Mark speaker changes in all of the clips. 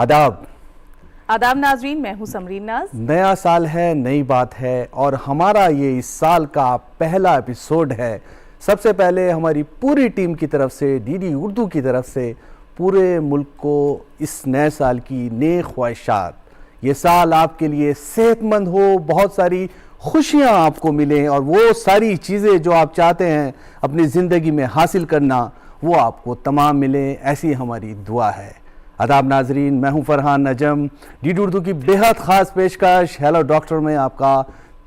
Speaker 1: आदाब
Speaker 2: आदाब नाजरीन, मैं हूं समरीन नाज।
Speaker 1: नया साल है, नई बात है और हमारा ये इस साल का पहला एपिसोड है। सबसे पहले हमारी पूरी टीम की तरफ से, डीडी उर्दू की तरफ से पूरे मुल्क को इस नए साल की नेक ख्वाहिशात। ये साल आपके लिए सेहतमंद हो, बहुत सारी खुशियाँ आपको मिलें और वो सारी चीज़ें जो आप चाहते हैं अपनी ज़िंदगी में हासिल करना, वो आपको तमाम मिलें, ऐसी हमारी दुआ है। आदाब नाजरीन, मैं हूं फरहान नजम। डीडी उर्दू की बेहद ख़ास पेशकश हेलो डॉक्टर में आपका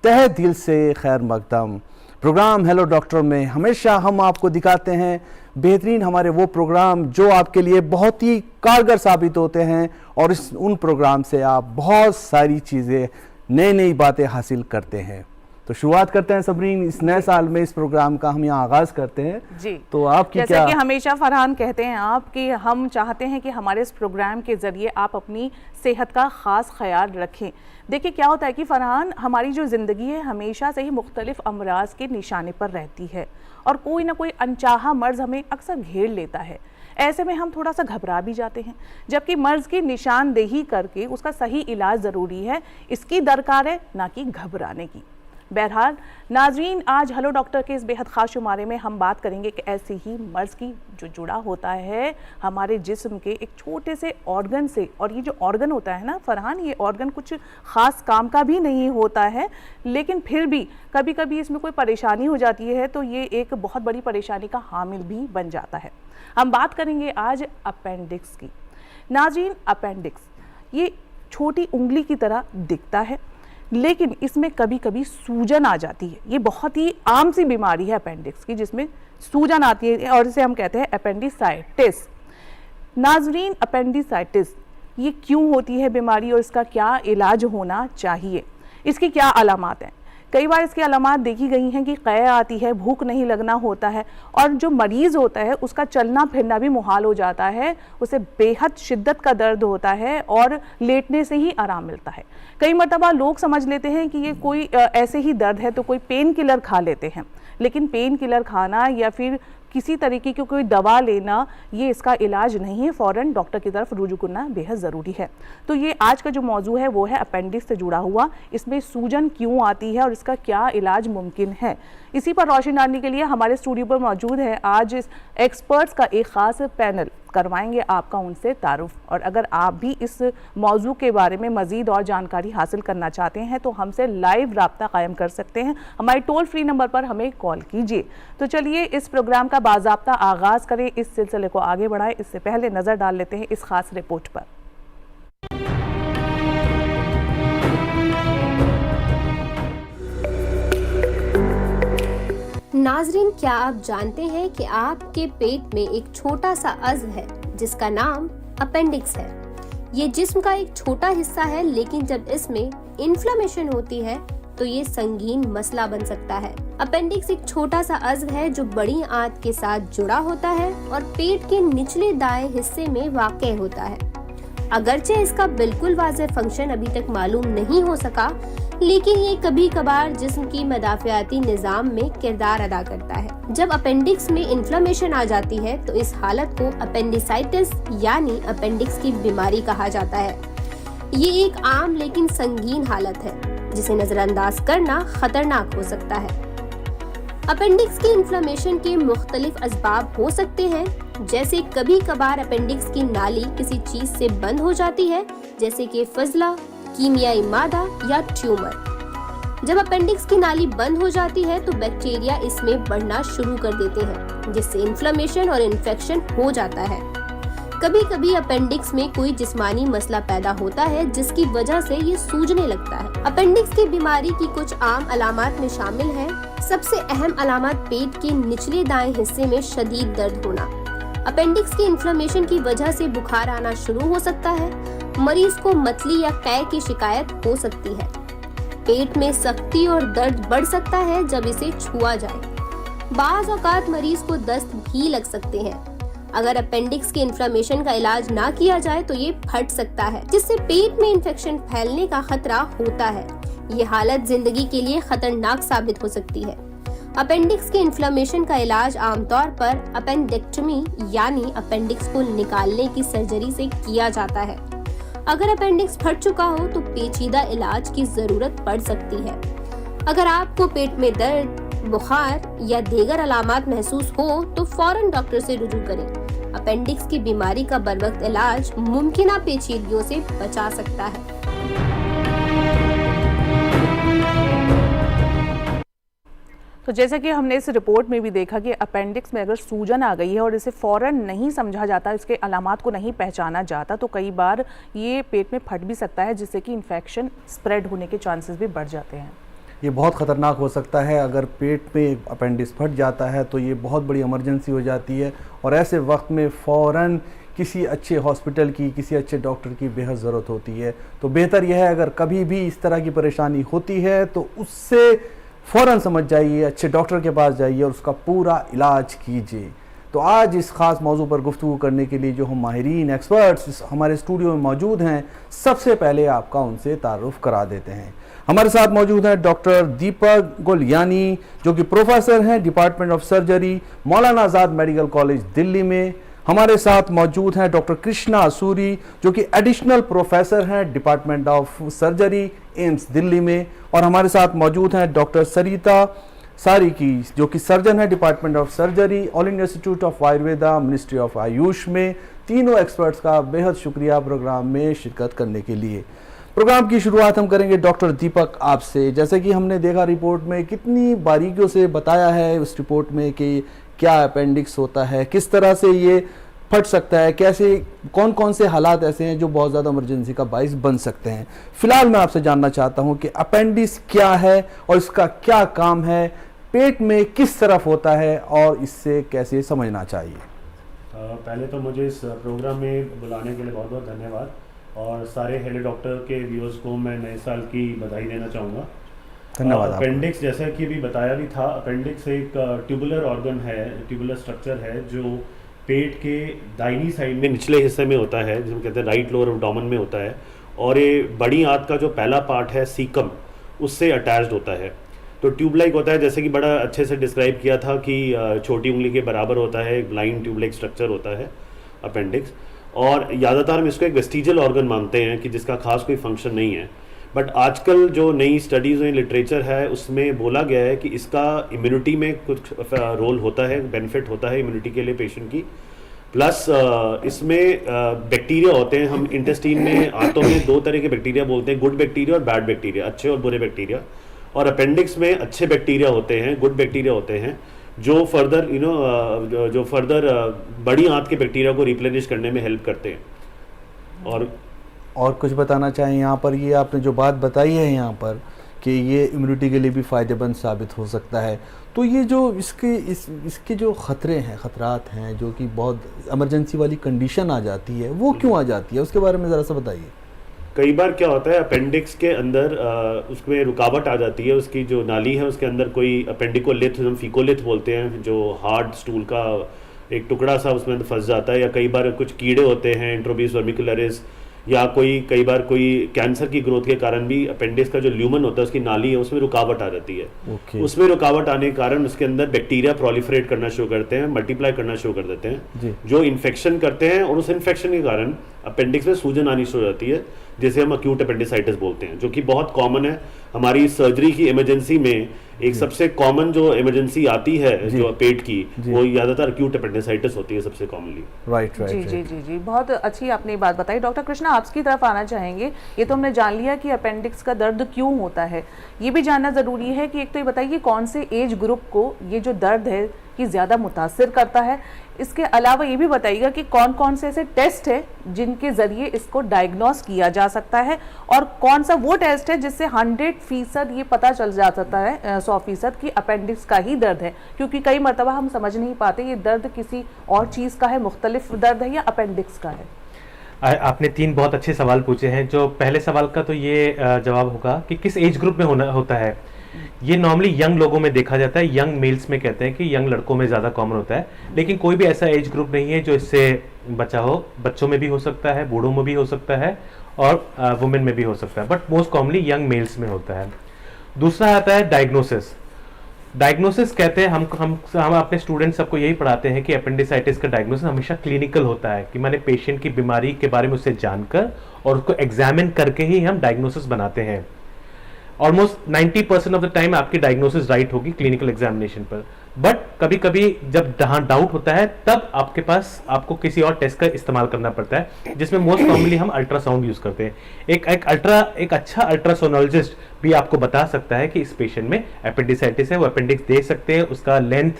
Speaker 1: तहे दिल से खैर मकदम। प्रोग्राम हेलो डॉक्टर में हमेशा हम आपको दिखाते हैं बेहतरीन हमारे वो प्रोग्राम जो आपके लिए बहुत ही कारगर साबित होते हैं और उन प्रोग्राम से आप बहुत सारी चीज़ें, नई नई बातें हासिल करते हैं। तो शुरुआत करते हैं सबरीन, इस नए साल में इस प्रोग्राम का हम यहाँ आगाज़ करते हैं
Speaker 2: जी।
Speaker 1: तो आपकी
Speaker 2: जैसे
Speaker 1: क्या,
Speaker 2: कि हमेशा फरहान कहते हैं आप कि हम चाहते हैं कि हमारे इस प्रोग्राम के ज़रिए आप अपनी सेहत का ख़ास ख्याल रखें। देखिए क्या होता है कि फरहान, हमारी जो ज़िंदगी है हमेशा से ही मुख्तलिफ अमराज के निशाने पर रहती है और कोई ना कोई अनचाहा मर्ज़ हमें अक्सर घेर लेता है। ऐसे में हम थोड़ा सा घबरा भी जाते हैं, जबकि मर्ज़ की निशानदेही करके उसका सही इलाज ज़रूरी है, इसकी दरकार है, ना कि घबराने की। बहरहाल नाजरीन, आज हेलो डॉक्टर के इस बेहद ख़ास शुमारे में हम बात करेंगे कि ऐसे ही मर्ज़ की जो जुड़ा होता है हमारे जिस्म के एक छोटे से ऑर्गन से। और ये जो ऑर्गन होता है ना फरहान, ये ऑर्गन कुछ ख़ास काम का भी नहीं होता है, लेकिन फिर भी कभी कभी इसमें कोई परेशानी हो जाती है तो ये एक बहुत बड़ी परेशानी का हामिल भी बन जाता है। हम बात करेंगे आज अपेंडिक्स की। नाजरीन, अपेंडिक्स ये छोटी उंगली की तरह दिखता है, लेकिन इसमें कभी कभी सूजन आ जाती है। ये बहुत ही आम सी बीमारी है अपेंडिक्स की, जिसमें सूजन आती है और इसे हम कहते हैं अपेंडिसाइटिस। नाजरीन, अपेंडिसाइटिस ये क्यों होती है बीमारी और इसका क्या इलाज होना चाहिए, इसकी क्या अलामात हैं? कई बार इसकी अलामात देखी गई हैं कि क़ै आती है, भूख नहीं लगना होता है और जो मरीज़ होता है उसका चलना फिरना भी मुहाल हो जाता है, उसे बेहद शिद्दत का दर्द होता है और लेटने से ही आराम मिलता है। कई मरतबा लोग समझ लेते हैं कि ये कोई ऐसे ही दर्द है तो कोई पेन किलर खा लेते हैं, लेकिन पेन किलर खाना या फिर किसी तरीके की कोई दवा लेना ये इसका इलाज नहीं है। फ़ौरन डॉक्टर की तरफ रुजू करना बेहद ज़रूरी है। तो ये आज का जो मौजू है वो है अपेंडिक्स से जुड़ा हुआ, इसमें सूजन क्यों आती है और इसका क्या इलाज मुमकिन है। इसी पर रोशनी डालने के लिए हमारे स्टूडियो पर मौजूद है आज इस एक्सपर्ट्स का एक ख़ास पैनल। करवाएंगे आपका उनसे तारुफ, और अगर आप भी इस मौजू के बारे में मज़ीद और जानकारी हासिल करना चाहते हैं तो हमसे लाइव राब्ता कायम कर सकते हैं। हमारे टोल फ्री नंबर पर हमें कॉल कीजिए। तो चलिए इस प्रोग्राम का बाज़ाब्ता आगाज़ करें, इस सिलसिले को आगे बढ़ाएं। इससे पहले नज़र डाल लेते हैं इस खास रिपोर्ट पर।
Speaker 3: नाजरीन, क्या आप जानते हैं कि आपके पेट में एक छोटा सा अज़्व है जिसका नाम अपेंडिक्स है। ये जिस्म का एक छोटा हिस्सा है, लेकिन जब इसमें इन्फ्लेमेशन होती है तो ये संगीन मसला बन सकता है। अपेंडिक्स एक छोटा सा अज़्व है जो बड़ी आंत के साथ जुड़ा होता है और पेट के निचले दाएं हिस्से में वाक़ होता है। अगरचे इसका बिल्कुल वाज़ेह फंक्शन अभी तक मालूम नहीं हो सका, लेकिन ये कभी कभार जिस्म की मदाफ़ियाती निज़ाम में किरदार अदा करता है। जब अपेंडिक्स में इन्फ्लेमेशन आ जाती है तो इस हालत को अपेंडिसाइटिस यानी अपेंडिक्स की बीमारी कहा जाता है। ये एक आम लेकिन संगीन हालत है जिसे नज़रअंदाज करना खतरनाक हो सकता है। अपेंडिक्स की इन्फ्लेमेशन के मुख्तलिफ असबाब हो सकते हैं, जैसे कभी कभार अपेंडिक्स की नाली किसी चीज से बंद हो जाती है, जैसे कि फजला, कीमियाई मादा या ट्यूमर। जब अपेंडिक्स की नाली बंद हो जाती है तो बैक्टीरिया इसमें बढ़ना शुरू कर देते हैं, जिससे इन्फ्लेमेशन और इन्फेक्शन हो जाता है। कभी कभी अपेंडिक्स में कोई जिस्मानी मसला पैदा होता है जिसकी वजह से ये सूजने लगता है। अपेंडिक्स की बीमारी की कुछ आम अलामात में शामिल है। सबसे अहम अलामत पेट के निचले दाएं हिस्से में शदीद दर्द होना। अपेंडिक्स की इन्फ्लेमेशन की वजह से बुखार आना शुरू हो सकता है। मरीज को मतली या कै की शिकायत हो सकती है। पेट में सख्ती और दर्द बढ़ सकता है जब इसे छुआ जाए। बाज़ औक़ात मरीज को दस्त भी लग सकते हैं। अगर अपेंडिक्स के इन्फ्लेमेशन का इलाज ना किया जाए तो ये फट सकता है, जिससे पेट में इन्फेक्शन फैलने का खतरा होता है। ये हालत जिंदगी के लिए खतरनाक साबित हो सकती है। अपेंडिक्स के इन्फ्लेमेशन का इलाज आमतौर पर अपेंडेक्टमी यानी अपेंडिक्स को निकालने की सर्जरी से किया जाता है। अगर अपेंडिक्स फट चुका हो तो पेचीदा इलाज की जरूरत पड़ सकती है। अगर आपको पेट में दर्द, बुखार या दीगर अलामात महसूस हो तो फौरन डॉक्टर से रुजू करें। अपेंडिक्स की बीमारी का बरवक्त इलाज मुमकिन पेचीदगियों से बचा सकता है।
Speaker 2: तो जैसा कि हमने इस रिपोर्ट में भी देखा कि अपेंडिक्स में अगर सूजन आ गई है और इसे फ़ौरन नहीं समझा जाता, इसके अलामात को नहीं पहचाना जाता, तो कई बार ये पेट में फट भी सकता है, जिससे कि इन्फेक्शन स्प्रेड होने के चांसेस भी बढ़ जाते हैं।
Speaker 1: ये बहुत ख़तरनाक हो सकता है। अगर पेट में अपेंडिक्स फट जाता है तो ये बहुत बड़ी इमरजेंसी हो जाती है और ऐसे वक्त में फ़ौरन किसी अच्छे हॉस्पिटल की, किसी अच्छे डॉक्टर की बेहद ज़रूरत होती है। तो बेहतर यह है अगर कभी भी इस तरह की परेशानी होती है तो उससे फ़ौरन समझ जाइए, अच्छे डॉक्टर के पास जाइए और उसका पूरा इलाज कीजिए। तो आज इस ख़ास मौजू पर गुफ्तगू करने के लिए जो हम माहिरीन एक्सपर्ट्स हमारे स्टूडियो में मौजूद हैं, सबसे पहले आपका उनसे तारुफ करा देते हैं। हमारे साथ मौजूद हैं डॉक्टर दीपक गुलियानी, जो कि प्रोफेसर हैं department of surgery, Maulana Azad medical college Delhi में। हमारे साथ मौजूद हैं डॉक्टर कृष्णा असूरी, जो कि एडिशनल प्रोफेसर हैं department of surgery, AIIMS Delhi में। और हमारे साथ मौजूद हैं डॉक्टर सरिता सारिकी, जो कि सर्जन है department of surgery, all India institute of Ayurveda, ministry of Ayush में। तीनों एक्सपर्ट्स का बेहद शुक्रिया प्रोग्राम में शिरकत करने के लिए। प्रोग्राम की शुरुआत हम करेंगे डॉक्टर दीपक आपसे। जैसे कि हमने देखा रिपोर्ट में कितनी बारीकियों से बताया है उस रिपोर्ट में कि क्या अपेंडिक्स होता है, किस तरह से ये फट सकता है, कैसे कौन कौन से हालात ऐसे हैं जो बहुत ज़्यादा इमरजेंसी का बाइस बन सकते हैं। फिलहाल मैं आपसे जानना चाहता हूं कि अपेंडिक्स क्या है और इसका क्या काम है, पेट में किस तरफ होता है और इससे कैसे समझना चाहिए।
Speaker 4: पहले तो मुझे इस प्रोग्राम में बुलाने के लिए बहुत बहुत धन्यवाद और सारे हेलो डॉक्टर के व्यूअर्स को मैं नए साल की बधाई देना चाहूँगा।
Speaker 1: धन्यवाद।
Speaker 4: अपेंडिक्स जैसा कि अभी बताया भी था, अपेंडिक्स एक ट्यूबुलर ऑर्गन है, ट्यूबुलर स्ट्रक्चर है जो पेट के दाहिनी साइड में निचले हिस्से में होता है, जिसे कहते हैं राइट लोअर एब्डोमेन में होता है। और ये बड़ी आंत का जो पहला पार्ट है सीकम, उससे अटैच्ड होता है। तो ट्यूब लाइक होता है, जैसे कि बड़ा अच्छे से डिस्क्राइब किया था कि छोटी उंगली के बराबर होता है, एक लाइन ट्यूब लाइक स्ट्रक्चर होता है अपेंडिक्स। और ज़्यादातर हम इसको एक वेस्टिजियल ऑर्गन मानते हैं कि जिसका खास कोई फंक्शन नहीं है। बट आजकल जो नई स्टडीज़ और लिटरेचर है उसमें बोला गया है कि इसका इम्यूनिटी में कुछ रोल होता है, बेनिफिट होता है इम्यूनिटी के लिए पेशेंट की। प्लस इसमें बैक्टीरिया होते हैं, हम इंटेस्टाइन में आंतों में दो तरह के बैक्टीरिया बोलते हैं, गुड बैक्टीरिया और बैड बैक्टीरिया, अच्छे और बुरे बैक्टीरिया। और अपेंडिक्स में अच्छे बैक्टीरिया होते हैं, गुड बैक्टीरिया होते हैं, जो फर्दर बड़ी आंत के बैक्टीरिया को रिप्लेनिश करने में हेल्प करते हैं।
Speaker 1: और कुछ बताना चाहें यहाँ पर, ये आपने जो बात बताई है यहाँ पर कि ये इम्यूनिटी के लिए भी फ़ायदेमंद साबित हो सकता है, तो ये जो इसके जो ख़तरे हैं, ख़तरात हैं, जो कि बहुत इमरजेंसी वाली कंडीशन आ जाती है, वो क्यों आ जाती है, उसके बारे में ज़रा सा बताइए।
Speaker 4: कई बार क्या होता है, अपेंडिक्स के अंदर उसमें रुकावट आ जाती है, उसकी जो नाली है उसके अंदर कोई अपेंडिकोलिथ, हम फीकोलिथ बोलते हैं, जो हार्ड स्टूल का एक टुकड़ा सा उसमें फंस जाता है। या कई बार कुछ कीड़े होते हैं, एंट्रोपीज वर्मिकुलरिस, या कई बार कोई कैंसर की ग्रोथ के कारण भी अपेंडिक्स का जो ल्यूमन होता है, उसकी नाली है, उसमें रुकावट आ जाती है। उसमें रुकावट आने के कारण उसके अंदर बैक्टीरिया प्रोलिफरेट करना शुरू करते हैं, मल्टीप्लाई करना शुरू कर देते हैं, जो इन्फेक्शन करते हैं। और उस इन्फेक्शन के कारण अपेंडिक्स में सूजन आनी शुरू हो जाती है, जिसे हम अक्यूट अपेंडिसाइटिस बोलते हैं, जो कि बहुत कॉमन है। हमारी सर्जरी की इमरजेंसी में एक सबसे कॉमन जो इमरजेंसी आती है जो पेट की, वो ज़्यादातर अक्यूट अपेंडिसाइटिस होती है सबसे कॉमनली।
Speaker 2: राइट। जी, बहुत अच्छी आपने बात बताई। डॉक्टर कृष्णा, आपकी तरफ आना चाहेंगे। ये तो हमने जान लिया कि अपेंडिक्स का दर्द क्यों होता है, ये भी जानना ज़रूरी है कि एक तो ये बताइए कौन से एज ग्रुप को ये जो दर्द है कि ज़्यादा मुतासिर करता है। इसके अलावा ये भी बताइएगा कि कौन कौन से ऐसे टेस्ट है जिनके ज़रिए इसको डायग्नोस किया जा सकता है, और कौन सा वो टेस्ट है जिससे 100% ये पता चल जा सकता है, 100% कि अपेंडिक्स का ही दर्द है। क्योंकि कई मरतबा हम समझ नहीं पाते ये दर्द किसी और चीज़ का है, मुख्तलिफ दर्द है या अपेंडिक्स का है।
Speaker 5: आपने 3 बहुत अच्छे सवाल पूछे हैं। जो पहले सवाल का तो ये जवाब होगा कि किस एज ग्रुप में होता है। ये नॉर्मली यंग लोगों में देखा जाता है, यंग मेल्स में कहते हैं कि यंग लड़कों में ज़्यादा कॉमन होता है, लेकिन कोई भी ऐसा एज ग्रुप नहीं है जो इससे बचा हो। बच्चों में भी हो सकता है, बूढ़ों में भी हो सकता है और वुमेन में भी हो सकता है, but most commonly young mails में होता है। दूसरा आता है डायग्नोसिस। डायग्नोसिस कहते हैं हम अपने स्टूडेंट सबको यही पढ़ाते हैं कि अपेंडिसाइटिस का डायग्नोसिस हमेशा क्लिनिकल होता है, कि मैंने पेशेंट की बीमारी के बारे में उससे जानकर और उसको एग्जामिन करके ही हम डायग्नोसिस बनाते हैं। ऑलमोस्ट 90% ऑफ द टाइम आपकी डायग्नोसिस राइट होगी क्लिनिकल एग्जामिनेशन पर, बट कभी कभी जब डाउट होता है तब आपको किसी और टेस्ट का इस्तेमाल करना पड़ता है, जिसमें मोस्ट कॉमनली हम अल्ट्रासाउंड यूज करते हैं। एक अच्छा अल्ट्रासोनोलॉजिस्ट भी आपको बता सकता है कि इस पेशेंट में अपेंडिसाइटिस है, वो अपेंडिक्स दे सकते हैं, उसका लेंथ,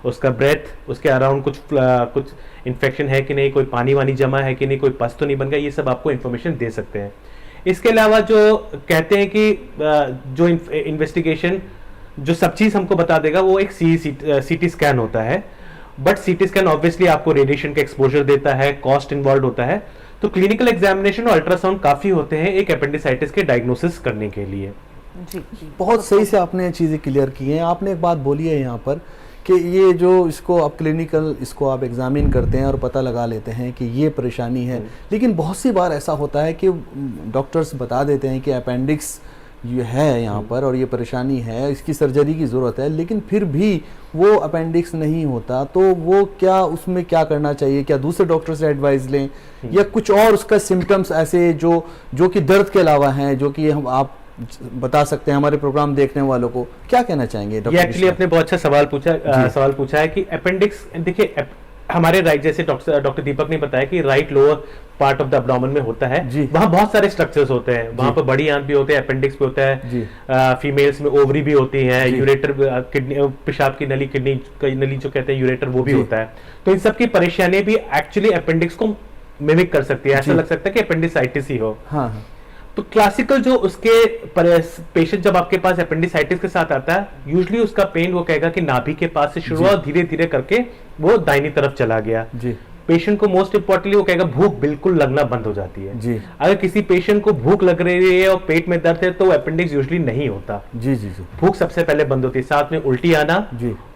Speaker 5: उसका ब्रेथ, उसके अराउंड कुछ इन्फेक्शन है कि नहीं, कोई पानी वानी जमा है कि नहीं, कोई पस तो नहीं बन गया, ये सब आपको इन्फॉर्मेशन दे सकते हैं। इसके अलावा जो कहते हैं कि जो इन्वेस्टिगेशन जो सब चीज हमको बता देगा वो एक सीटी स्कैन होता है, बट सीटी स्कैन ऑब्वियसली आपको रेडिएशन का एक्सपोजर देता है, कॉस्ट इन्वॉल्व होता है, तो क्लिनिकल एग्जामिनेशन और अल्ट्रासाउंड काफी होते हैं एक अपेंडिसाइटिस के डायग्नोसिस करने के लिए।
Speaker 2: जी
Speaker 1: बहुत सही से आपने चीज़ें क्लियर की हैं। आपने एक बात बोली है यहाँ पर कि ये जो इसको आप क्लिनिकल इसको आप एग्जामिन करते हैं और पता लगा लेते हैं कि ये परेशानी है, लेकिन बहुत सी बार ऐसा होता है कि डॉक्टर्स बता देते हैं कि अपेंडिक्स ये है यहाँ पर और ये परेशानी है, इसकी सर्जरी की ज़रूरत है, लेकिन फिर भी वो अपेंडिक्स नहीं होता, तो वो क्या उसमें क्या करना चाहिए? क्या दूसरे डॉक्टर से एडवाइस लें या कुछ और उसका सिम्टम्स ऐसे जो कि दर्द के अलावा हैं, जो कि हम आप बता सकते हैं हमारे प्रोग्राम देखने वालों को? क्या कहना चाहेंगे डॉक्टर?
Speaker 5: ये एक्चुअली आपने बहुत अच्छा सवाल पूछा है कि अपेंडिक्स, देखिए हमारे राइट, जैसे डॉक्टर दीपक ने बताया कि right lower part of the abdomen में होता है, वहां बहुत सारे स्ट्रक्चर्स होते हैं, वहां पर बड़ी आंत भी होते हैं, अपेंडिक्स भी होता है, फीमेल्स में ओवरी भी होती है, यूरेटर, किडनी, पेशाब की नली, किडनी की नली जो कहते हैं यूरेटर, वो भी होता है। तो इन सब की परेशानी भी एक्चुअली अपेंडिक्स को मिमिक कर सकती है, ऐसा लग सकता है कि अपेंडिसाइटिस ही हो।
Speaker 1: हाँ।
Speaker 5: तो क्लासिकल जो उसके पेशेंट जब आपके पास अपेंडिसाइटिस के साथ आता है, यूजुअली उसका पेन वो कहेगा कि नाभि के पास से शुरू हुआ, धीरे धीरे करके वो दाहिनी तरफ चला गया। पेशेंट को मोस्ट इंपॉर्टेंटली वो कहेगा भूख बिल्कुल लगना बंद हो जाती है।
Speaker 1: जी।
Speaker 5: अगर किसी पेशेंट को भूख लग रही है और पेट में दर्द है तो अपेंडिक्स यूजुअली नहीं होता।
Speaker 1: जी।
Speaker 5: भूख सबसे पहले बंद होती है, साथ में उल्टी आना,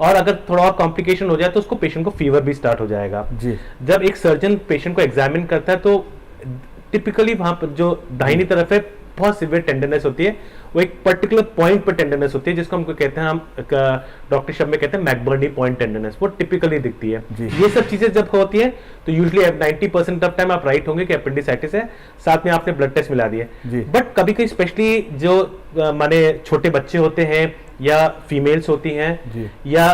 Speaker 5: और अगर थोड़ा और कॉम्प्लिकेशन हो जाए तो उसको पेशेंट को फीवर भी स्टार्ट हो जाएगा। जब एक सर्जन पेशेंट को एग्जामिन करता है तो टिपिकली वहां पर जो दाहिनी तरफ है बहुत सिवियर टेंडरनेस होती है, वो एक पर्टिकुलर पॉइंट पर टेंडरनेस होती है, जिसको हमको कहते हैं, हम डॉक्टर शब्द में कहते हैं मैकबर्नी पॉइंट टेंडरनेस, वो टिपिकली दिखती है। ये सब चीजें जब होती है तो यूजुअली 90% ऑफ टाइम आप राइट होंगे कि अपेंडिसाइटिस है, साथ में आपने ब्लड टेस्ट मिला दिए। बट कभी कभी स्पेशली जो माने छोटे बच्चे होते हैं या फीमेल्स होती हैं या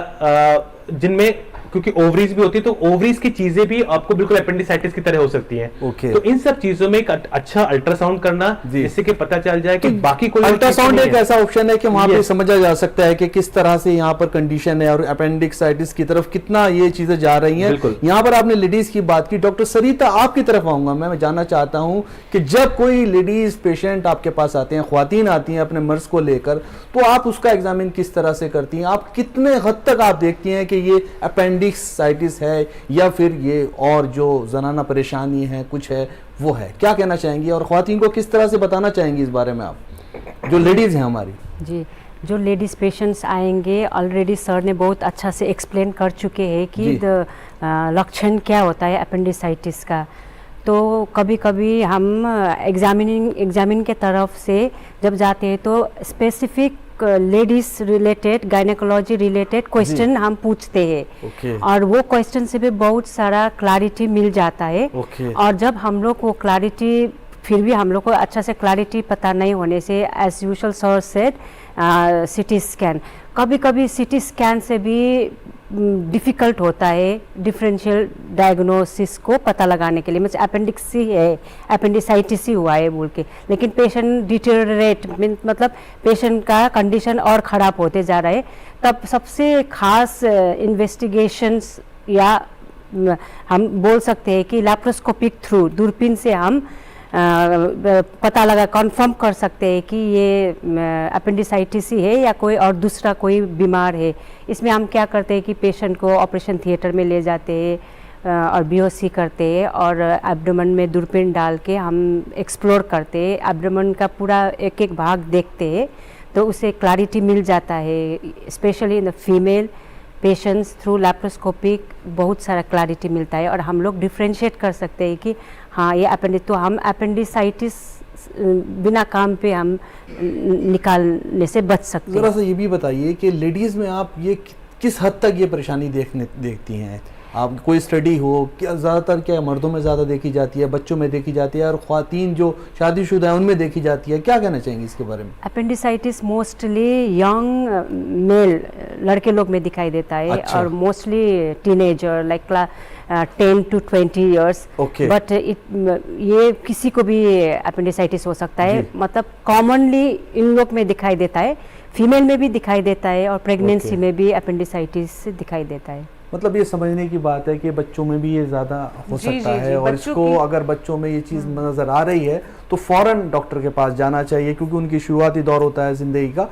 Speaker 5: जिनमें, क्योंकि ओवरीज भी होती है, तो ओवरीज की चीजें भी आपको बिल्कुल अपेंडिसाइटिस की तरह हो सकती हैं। तो इन सब चीजों में एक अच्छा अल्ट्रासाउंड करना, जिससे कि पता चल जाए कि बाकी कोई
Speaker 1: अल्ट्रासाउंड एक ऐसा ऑप्शन है कि वहां पे समझा जा सकता है कि किस तरह से यहाँ पर कंडीशन है और अपेंडिसाइटिस की तरफ कितना ये चीजें जा रही हैं। यहाँ पर आपने लेडीज की बात की, डॉक्टर सरिता आपकी तरफ आऊंगा। मैं जानना चाहता हूँ कि जब कोई लेडीज पेशेंट आपके पास आते हैं, ख्वातीन आती हैं अपने मर्ज को लेकर, तो आप उसका एग्जामिन किस तरह से करती हैं? आप कितने हद तक आप देखती हैं कि ये अपेंडिसाइटिस है या फिर ये और जो जनाना परेशानी है कुछ है वो है? क्या कहना चाहेंगी और ख्वातीन को किस तरह से बताना चाहेंगी इस बारे में, आप जो लेडीज़ हैं हमारी?
Speaker 6: जी, जो लेडीज़ पेशेंट्स आएंगे, ऑलरेडी सर ने बहुत अच्छा से एक्सप्लेन कर चुके हैं कि लक्षण क्या होता है अपेंडिसाइटिस का। तो कभी कभी हम एग्जामिन के तरफ से जब जाते हैं तो specific ladies related, gynaecology related question हम पूछते हैं, और वो क्वेश्चन से भी बहुत सारा क्लैरिटी मिल जाता है। और जब हम लोग को क्लैरिटी, फिर भी हम लोग को अच्छा से क्लैरिटी पता नहीं होने से, as usual sir said, CT scan, कभी कभी सीटी स्कैन से भी डिफ़िकल्ट होता है डिफरेंशियल डायग्नोसिस को पता लगाने के लिए, मतलब अपेंडिक्स ही है, अपेंडिसाइटिस ही हुआ है बोल के, लेकिन पेशेंट डिटेरियोरेट, मतलब पेशेंट का कंडीशन और ख़राब होते जा रहा है। तब सबसे खास इन्वेस्टिगेशंस या हम बोल सकते हैं कि लैप्रोस्कोपिक थ्रू, दूरबीन से हम पता लगा, कंफर्म कर सकते हैं कि ये अपेंडिसाइटिस ही है या कोई और दूसरा कोई बीमार है। इसमें हम क्या करते हैं कि पेशेंट को ऑपरेशन थिएटर में ले जाते हैं और बीओसी करते हैं, और एब्डोमेन में दूरबीन डाल के हम एक्सप्लोर करते हैं, एब्डोमेन का पूरा एक एक भाग देखते हैं, तो उसे क्लैरिटी मिल जाता है। Specially in the female patients through laparoscopic बहुत सारा क्लैरिटी मिलता है, और हम लोग डिफ्रेंशिएट कर सकते हैं कि हाँ ये तो हम अपेंडिसाइटिस बिना काम पे हम निकालने से बच सकते हैं।
Speaker 1: ज़रा सा ये भी बताइए कि लेडीज़ में आप ये किस हद तक ये परेशानी देखती हैं? आप कोई स्टडी हो, क्या ज़्यादातर क्या मर्दों में ज़्यादा देखी जाती है, बच्चों में देखी जाती है, और ख़वातीन जो शादीशुदा हैं उनमें देखी जाती है? क्या कहना चाहेंगे इसके बारे में?
Speaker 6: अपेंडिसाइटिस मोस्टली यंग मेल लड़के लोग में दिखाई देता है।
Speaker 1: अच्छा।
Speaker 6: और mostly teenager like 10 to 20 years।
Speaker 1: Okay।
Speaker 6: But ये किसी को भी अपेंडिसाइटिस हो सकता है।
Speaker 1: जी।
Speaker 6: मतलब कॉमनली इन लोग में दिखाई देता है, फीमेल में भी दिखाई देता है और प्रेगनेंसी
Speaker 1: Okay।
Speaker 6: में भी अपेंडिसाइटिस दिखाई देता है।
Speaker 1: मतलब ये समझने की बात है कि बच्चों में भी ये ज़्यादा हो
Speaker 2: जी,
Speaker 1: सकता
Speaker 2: जी,
Speaker 1: है,
Speaker 2: जी,
Speaker 1: और
Speaker 2: बच्चों
Speaker 1: इसको
Speaker 2: की-
Speaker 1: अगर बच्चों में ये चीज़ नज़र आ रही है तो फ़ौरन डॉक्टर के पास जाना चाहिए, क्योंकि उनकी शुरुआती दौर होता है ज़िंदगी का,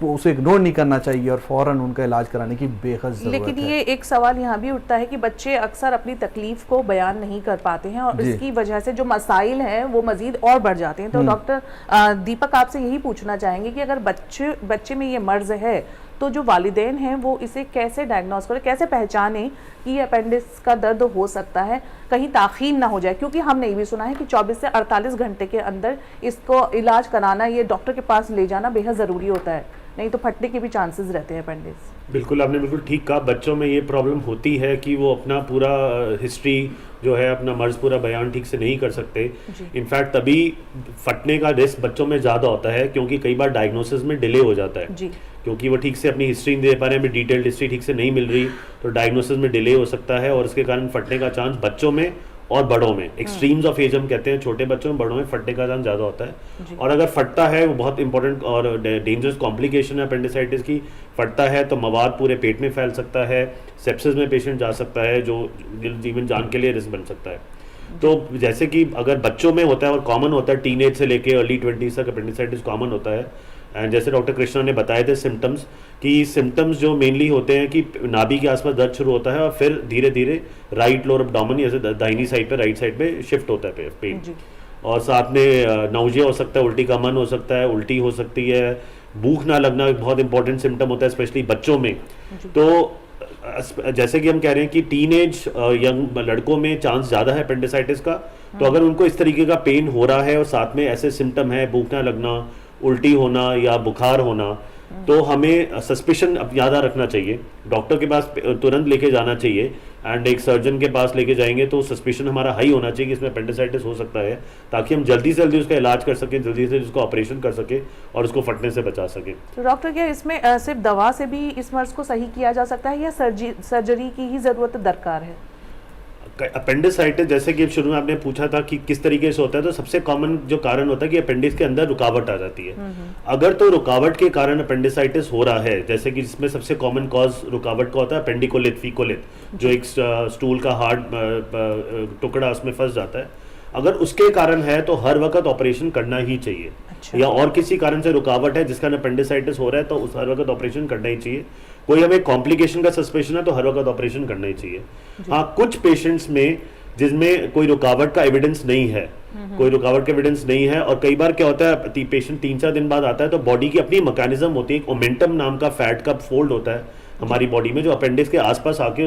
Speaker 1: उसे इग्नोर नहीं करना चाहिए और फ़ौरन उनका इलाज कराने की बेहद ज़रूरत
Speaker 2: लेकिन
Speaker 1: है।
Speaker 2: ये एक सवाल यहाँ भी उठता है कि बच्चे अक्सर अपनी तकलीफ को बयान नहीं कर पाते हैं, और
Speaker 1: जी।
Speaker 2: इसकी वजह से जो मसाइल हैं वो मजीद और बढ़ जाते हैं। तो डॉक्टर दीपक आपसे यही पूछना चाहेंगे कि अगर बच्चे में ये मर्ज है तो जो वालिदैन हैं वो इसे कैसे डायग्नोस करें, कैसे पहचानें कि ये अपेंडिक्स का दर्द हो सकता है, कहीं ताख़ीर ना हो जाए? क्योंकि हमने ये भी सुना है कि 24 से 48 घंटे के अंदर इसको इलाज कराना, ये डॉक्टर के पास ले जाना बेहद ज़रूरी होता है, नहीं तो फटने के भी चांसेस रहते हैं अपेंडिक्स।
Speaker 4: बिल्कुल, आपने बिल्कुल ठीक कहा। बच्चों में ये प्रॉब्लम होती है कि वो अपना पूरा हिस्ट्री जो है, अपना मर्ज पूरा बयान ठीक से नहीं कर सकते। इनफैक्ट तभी फटने का रिस्क बच्चों में ज़्यादा होता है, क्योंकि कई बार डायग्नोसिस में डिले हो जाता है
Speaker 2: जी।
Speaker 4: क्योंकि वो ठीक से अपनी हिस्ट्री नहीं दे पा रहे हैं, हमें डिटेल्ड हिस्ट्री ठीक से नहीं मिल रही, तो डायग्नोसिस में डिले हो सकता है और इसके कारण फटने का चांस बच्चों में और बड़ों में, एक्सट्रीम्स ऑफ एज हम कहते हैं, छोटे बच्चों में बड़ों में फटने का चांस ज़्यादा होता है। और अगर फटता है, वो बहुत इंपॉर्टेंट और डेंजरस कॉम्प्लिकेशन है अपेंडिसाइटिस की। फटता है तो मवाद पूरे पेट में फैल सकता है, सेप्सिस में पेशेंट जा सकता है, जो जीवन जान के लिए रिस्क बन सकता है। तो जैसे कि अगर बच्चों में होता है और कॉमन होता है, टीनेज से लेके अर्ली 20s तक अपेंडिसाइटिस कॉमन होता है। एंड जैसे डॉक्टर कृष्णा ने बताए थे सिम्टम्स, कि सिम्टम्स जो मेनली होते हैं कि नाभि के आसपास दर्द शुरू होता है और फिर धीरे धीरे राइट लोअर एब्डोमेन, जैसे दाहिनी साइड पे, राइट साइड पे शिफ्ट होता है पेन। और साथ में नाउजिया हो सकता है, उल्टी का मन हो सकता है, उल्टी हो सकती है, भूख ना लगना एक बहुत इंपॉर्टेंट सिम्टम होता है स्पेशली बच्चों में। तो जैसे कि हम कह रहे हैं कि टीनेज यंग लड़कों में चांस ज़्यादा है अपेंडिसाइटिस का, तो अगर उनको इस तरीके का पेन हो रहा है और साथ में ऐसे सिम्टम है, भूख ना लगना, उल्टी होना या बुखार होना, तो हमें सस्पिशन ज़्यादा रखना चाहिए, डॉक्टर के पास तुरंत लेके जाना चाहिए, एंड एक सर्जन के पास लेके जाएंगे तो सस्पिशन हमारा हाई होना चाहिए कि इसमें अपेंडिसाइटिस हो सकता है, ताकि हम जल्दी से जल्दी उसका इलाज कर सकें, जल्दी से उसको ऑपरेशन कर सके और उसको फटने से बचा सकें।
Speaker 2: तो डॉक्टर, क्या इसमें सिर्फ दवा से भी इस मर्ज को सही किया जा सकता है या सर्जरी की ही ज़रूरत दरकार है?
Speaker 4: अपेंडिसाइटिस, जैसे कि शुरू में आपने पूछा था कि किस तरीके से होता है, तो सबसे कॉमन जो कारण होता है कि अपेंडिक्स के अंदर रुकावट आ जाती है। अगर तो रुकावट के कारण अपेंडिसाइटिस हो रहा है, जैसे कि जिसमें सबसे कॉमन कॉज रुकावट का होता है अपेंडिकोलिथ, फीकोलिथ, जो एक स्टूल का हार्ड टुकड़ा उसमें फंस जाता है, अगर उसके कारण है तो हर वक्त ऑपरेशन करना ही चाहिए।
Speaker 2: अच्छा।
Speaker 4: या और किसी कारण से रुकावट है जिसका अपेंडिसाइटिस हो रहा है, तो उस हर वक्त ऑपरेशन करना ही चाहिए। कोई हमें कॉम्प्लिकेशन का सस्पेशन है तो हर वक्त ऑपरेशन करना ही चाहिए। हाँ, कुछ पेशेंट्स में जिसमें कोई रुकावट का एविडेंस नहीं है, कोई रुकावट का एविडेंस नहीं है, और कई बार क्या होता है, पेशेंट 3-4 दिन बाद आता है तो बॉडी की अपनी मैकेनिज्म होती है, एक ओमेंटम नाम का फैट का फोल्ड होता है हमारी बॉडी में, जो अपेंडिक्स के आसपास आके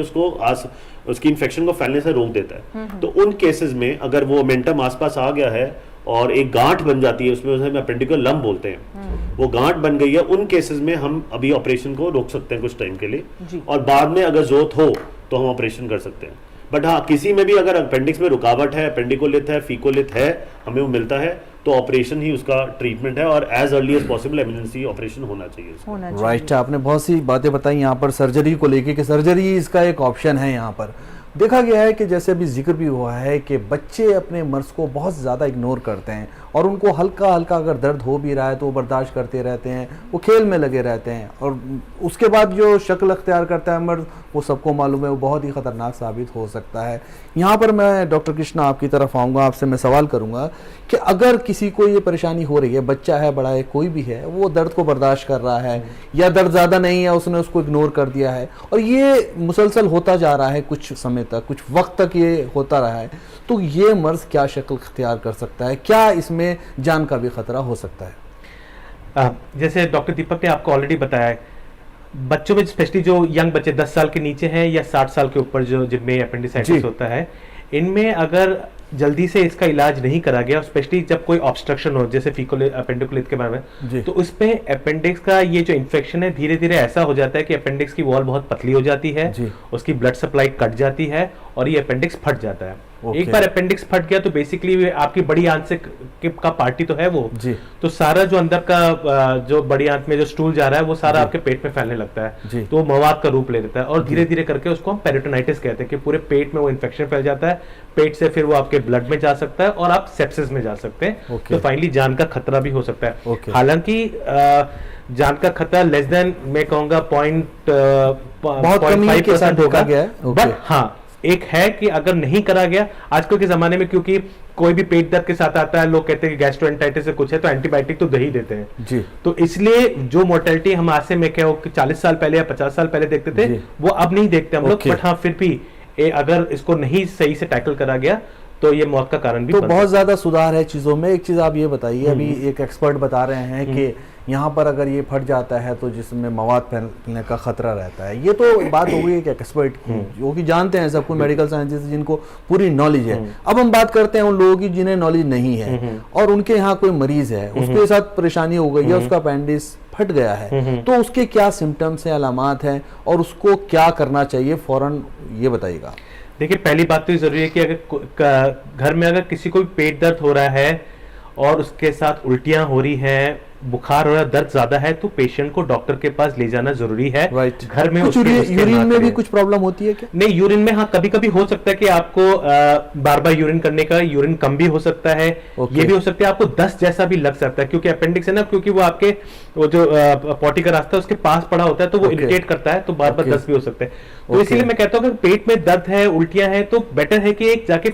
Speaker 4: उसकी इन्फेक्शन को फैलने से रोक देता है। तो उन केसेस में अगर वो ओमेंटम आसपास आ गया है और एक गांठ बन जाती है उसमें, उसे हम अपेंडिकल लंप बोलते हैं, वो गांठ बन गई है, उन केसेस में हम अभी ऑपरेशन को रोक सकते हैं कुछ टाइम के लिए, और बाद में अगर जरूरत हो तो हम ऑपरेशन कर सकते हैं। बट हाँ, किसी में भी अगर अपेंडिक्स में रुकावट है, अपेंडिकोलिथ है, फीकोलिथ है, हमें वो मिलता है, तो ऑपरेशन ही उसका ट्रीटमेंट है, और as early as possible emergency operation होना चाहिए।
Speaker 1: राइट, आपने बहुत सी बातें बताई यहाँ पर सर्जरी को लेके, कि सर्जरी इसका एक ऑप्शन है। यहाँ पर देखा गया है कि जैसे अभी जिक्र भी हुआ है कि बच्चे अपने मर्ज को बहुत ज़्यादा इग्नोर करते हैं, और उनको हल्का हल्का अगर दर्द हो भी रहा है तो वो बर्दाश्त करते रहते हैं, वो खेल में लगे रहते हैं, और उसके बाद जो शक्ल अख्तियार करता है मर्ज, वो सबको मालूम है, वो बहुत ही ख़तरनाक साबित हो सकता है। यहाँ पर मैं डॉक्टर कृष्णा आपकी तरफ आऊँगा, आपसे मैं सवाल करूँगा कि अगर किसी को ये परेशानी हो रही है, बच्चा है, बड़ा है, कोई भी है, वो दर्द को बर्दाश्त कर रहा है, या दर्द ज़्यादा नहीं है, उसने उसको इग्नोर कर दिया है, और ये मुसलसल होता जा रहा है कुछ समय तक, कुछ वक्त तक ये होता रहा है, तो ये मर्ज क्या शक्ल इख्तियार कर सकता है? क्या इसमें जान का भी खतरा हो सकता है?
Speaker 5: जैसे डॉक्टर दीपक ने आपको ऑलरेडी बताया है, बच्चों में स्पेशली जो यंग बच्चे 10 साल के नीचे हैं या 60 साल के ऊपर जो जिनमें अपेंडिसाइटिस होता है, इनमें अगर जल्दी से इसका इलाज नहीं करा गया, स्पेशली जब कोई ऑब्स्ट्रक्शन हो, जैसे अपेंडिकुलित के बारे
Speaker 1: जी।
Speaker 5: में, तो उस पे अपेंडिक्स का ये जो इन्फेक्शन है धीरे धीरे ऐसा हो जाता है कि अपेंडिक्स की वॉल बहुत पतली हो जाती है,
Speaker 1: जी।
Speaker 5: उसकी ब्लड सप्लाई कट जाती है और ये अपेंडिक्स फट जाता है।
Speaker 1: ओके।
Speaker 5: एक बार अपेंडिक्स फट गया तो बेसिकली आपकी बड़ी आंत से का पार्टी तो है वो,
Speaker 1: जी।
Speaker 5: तो सारा जो अंदर का जो बड़ी आंत में जो स्टूल जा रहा है वो सारा आपके पेट में फैलने लगता
Speaker 1: जी।
Speaker 5: है, तो वो मवाद का रूप ले लेता है और धीरे धीरे करके उसको हम पेरिटोनाइटिस कहते हैं कि पूरे पेट में वो इन्फेक्शन फैल जाता है, पेट से फिर वो आपके ब्लड में जा सकता है और आप सेप्सिस में जा सकते हैं।
Speaker 1: ओके।
Speaker 5: तो फाइनली जान का खतरा भी हो सकता है।
Speaker 1: ओके।
Speaker 5: हालांकि जान का खतरा लेस देन मैं कहूंगा
Speaker 1: बहुत कमी के साथ देखा गया है। ओके।
Speaker 5: बट हाँ एक है कि अगर नहीं करा गया आजकल के जमाने में, क्योंकि कोई भी पेट दर्द के साथ आता है, लोग कहते हैं कि गैस्ट्रोएंटाइटिस से कुछ है तो एंटीबायोटिक तो दे ही देते हैं
Speaker 1: जी।
Speaker 5: तो इसलिए जो मोर्टेलिटी हम आज से मैं क्या 40 साल पहले या 50 साल पहले देखते थे
Speaker 1: जी।
Speaker 5: वो अब नहीं देखते हम लोग।
Speaker 1: ओके।
Speaker 5: बट हाँ फिर भी अगर इसको नहीं सही से टैकल करा गया तो ये मौत का कारण भी
Speaker 1: तो
Speaker 5: बन
Speaker 1: बहुत
Speaker 5: सकता
Speaker 1: ज्यादा सुधार है चीजों में। एक चीज आप ये बताइए, अभी एक एक्सपर्ट बता रहे हैं कि यहाँ पर अगर ये फट जाता है तो जिसमें मवाद फैलने का खतरा रहता है। ये तो बात हो गई एक एक्सपर्ट की, जो कि जानते हैं सब कुछ, मेडिकल साइंटिस्ट जिनको पूरी नॉलेज है। अब हम बात करते हैं उन लोगों की जिन्हें नॉलेज नहीं है और उनके यहाँ कोई मरीज है, उसके साथ परेशानी हो गई है, उसका अपेंडिक्स फट गया है, तो उसके क्या सिम्टम्स हैं, अलामात हैं और उसको क्या करना चाहिए फौरन, ये बताइएगा।
Speaker 5: देखिए पहली बात तो ये जरूरी है कि अगर घर में अगर किसी को भी पेट दर्द हो रहा है और उसके साथ उल्टियां हो रही हैं, बुखार हो रहा है, दर्द ज्यादा है, तो पेशेंट को डॉक्टर के पास ले जाना जरूरी है।
Speaker 1: राइट।
Speaker 5: घर में
Speaker 1: कुछ यूरिन में भी कुछ प्रॉब्लम होती है क्या?
Speaker 5: नहीं, यूरिन में हाँ कभी कभी हो सकता है कि आपको बार बार यूरिन करने का यूरिन कम भी हो सकता है।
Speaker 1: ओके।
Speaker 5: ये भी हो सकता है आपको दस्त जैसा भी लग सकता है, क्योंकि अपेंडिक्स है ना, क्योंकि वो आपके वो जो पॉटी का रास्ता है उसके पास पड़ा होता है तो वो
Speaker 1: ओके।
Speaker 5: इरिटेट करता है, तो बार बार
Speaker 1: ओके।
Speaker 5: दस्त भी हो सकते हैं। तो
Speaker 1: ओके।
Speaker 5: इसीलिए मैं कहता हूँ अगर पेट में दर्द है, उल्टियां हैं, तो बेटर है कि एक जाके